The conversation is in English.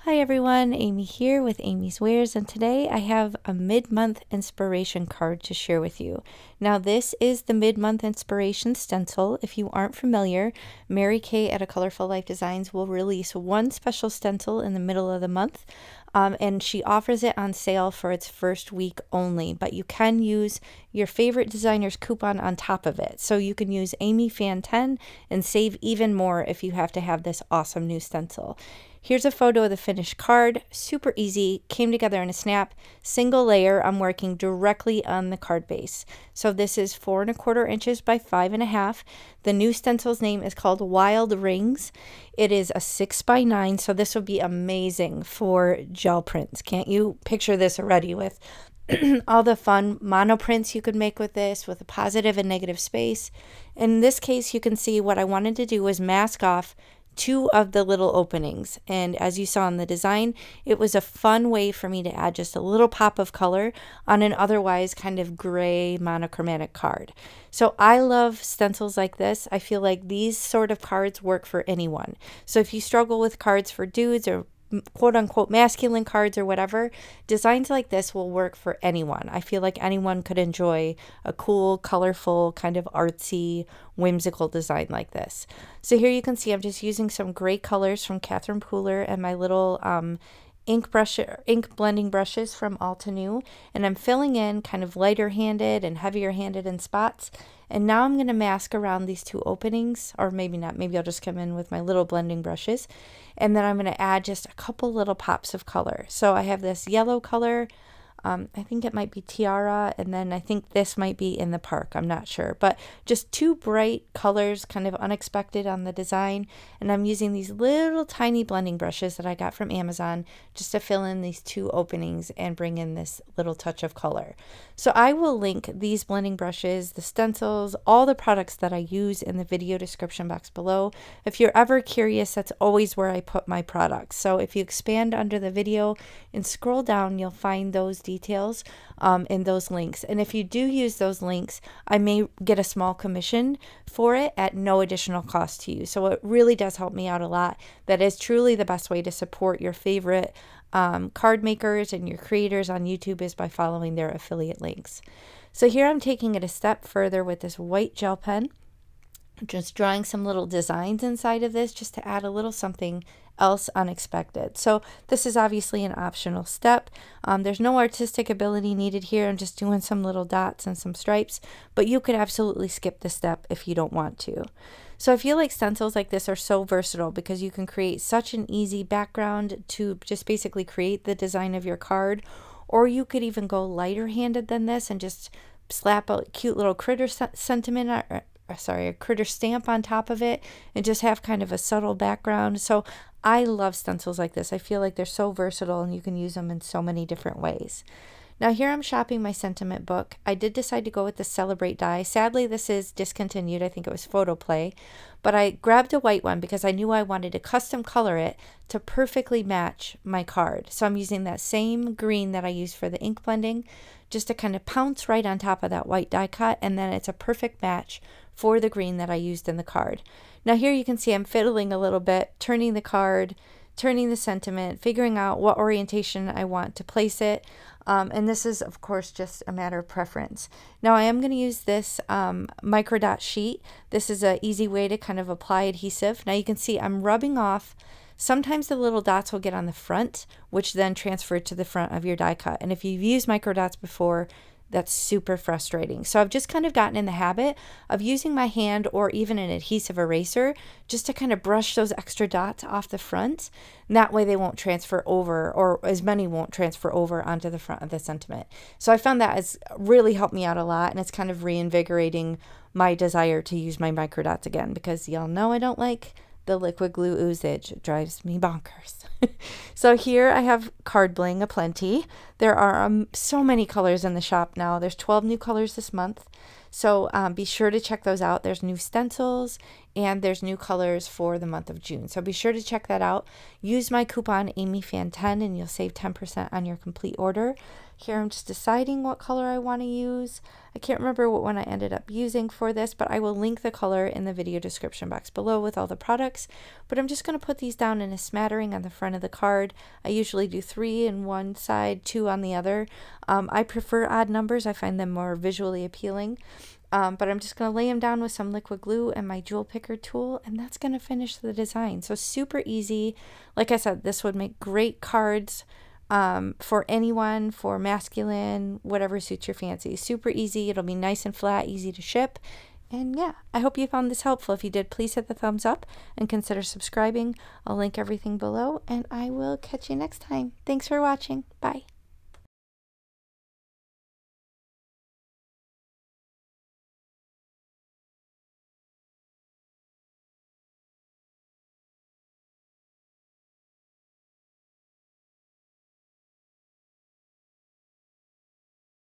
Hi everyone, Amy here with Amy's Wares, and today I have a mid-month inspiration card to share with you. Now this is the mid-month inspiration stencil. If you aren't familiar, Mary Kay at A Colorful Life Designs will release one special stencil in the middle of the month, and she offers it on sale for its first week only, but you can use your favorite designer's coupon on top of it. So you can use AmyFan10 and save even more if you have to have this awesome new stencil. Here's a photo of the finished card. Super easy, came together in a snap. Single layer, I'm working directly on the card base. So this is 4 1/4 inches by 5 1/2. The new stencil's name is called Wild Rings. It is a 6 by 9, so this would be amazing for gel prints. Can't you picture this already with all the fun mono prints you could make with this, with a positive and negative space. In this case, you can see what I wanted to do was mask off 2 of the little openings, and as you saw in the design, it was a fun way for me to add just a little pop of color on an otherwise kind of gray monochromatic card. So I love stencils like this. I feel like these sort of cards work for anyone. So if you struggle with cards for dudes or quote-unquote masculine cards or whatever, designs like this will work for anyone. I feel like anyone could enjoy a cool, colorful, kind of artsy, whimsical design like this. So here you can see I'm just using some great colors from Catherine Pooler and my little ink blending brushes from Altenew, and I'm filling in kind of lighter handed and heavier handed in spots. And now I'm going to mask around these 2 openings, or maybe not, maybe I'll just come in with my little blending brushes, and then I'm going to add just a couple little pops of color. So I have this yellow color, I think it might be Tiara, and then I think this might be In the Park, I'm not sure, but just 2 bright colors, kind of unexpected on the design, and I'm using these little tiny blending brushes that I got from Amazon just to fill in these 2 openings and bring in this little touch of color. So I will link these blending brushes, the stencils, all the products that I use in the video description box below. If you're ever curious, that's always where I put my products. So if you expand under the video and scroll down, you'll find those details in those links. And if you do use those links, I may get a small commission for it at no additional cost to you. So it really does help me out a lot. That is truly the best way to support your favorite card makers and your creators on YouTube, is by following their affiliate links. So here I'm taking it a step further with this white gel pen, just drawing some little designs inside of this just to add a little something else unexpected. So this is obviously an optional step. There's no artistic ability needed here. I'm just doing some little dots and some stripes, but you could absolutely skip the step if you don't want to. So I feel like stencils like this are so versatile because you can create such an easy background to just basically create the design of your card, or you could even go lighter handed than this and just slap a cute little critter sentiment a critter stamp on top of it and just have kind of a subtle background. So I love stencils like this. I feel like they're so versatile and you can use them in so many different ways. Now here I'm shopping my sentiment book. I did decide to go with the Celebrate die. Sadly, this is discontinued. I think it was Photoplay, but I grabbed a white one because I knew I wanted to custom color it to perfectly match my card. So I'm using that same green that I used for the ink blending just to kind of pounce right on top of that white die cut, and then it's a perfect match for the green that I used in the card. Now here you can see I'm fiddling a little bit, turning the card, turning the sentiment, figuring out what orientation I want to place it. And this is, of course, just a matter of preference. Now I am going to use this micro dot sheet. This is an easy way to kind of apply adhesive. Now you can see I'm rubbing off. Sometimes the little dots will get on the front, which then transfer to the front of your die cut. And if you've used micro dots before, that's super frustrating. So I've just kind of gotten in the habit of using my hand or even an adhesive eraser just to kind of brush those extra dots off the front. And that way they won't transfer over, or as many won't transfer over onto the front of the sentiment. So I found that has really helped me out a lot, and it's kind of reinvigorating my desire to use my micro dots again, because y'all know I don't like the liquid glue oozage. It drives me bonkers. So here I have card bling aplenty. There are so many colors in the shop now. There's 12 new colors this month. So be sure to check those out. There's new stencils and there's new colors for the month of June. So be sure to check that out. Use my coupon AmyFan10 and you'll save 10% on your complete order. Here I'm just deciding what color I want to use. I can't remember what one I ended up using for this, but I will link the color in the video description box below with all the products. But I'm just going to put these down in a smattering on the front of the card. I usually do 3 on one side, 2 on the other. I prefer odd numbers. I find them more visually appealing. But I'm just going to lay them down with some liquid glue and my jewel picker tool, and that's going to finish the design. So super easy. Like I said, this would make great cards for anyone, for masculine, whatever suits your fancy. Super easy. It'll be nice and flat, easy to ship. And yeah, I hope you found this helpful. If you did, please hit the thumbs up and consider subscribing. I'll link everything below, and I will catch you next time. Thanks for watching. Bye.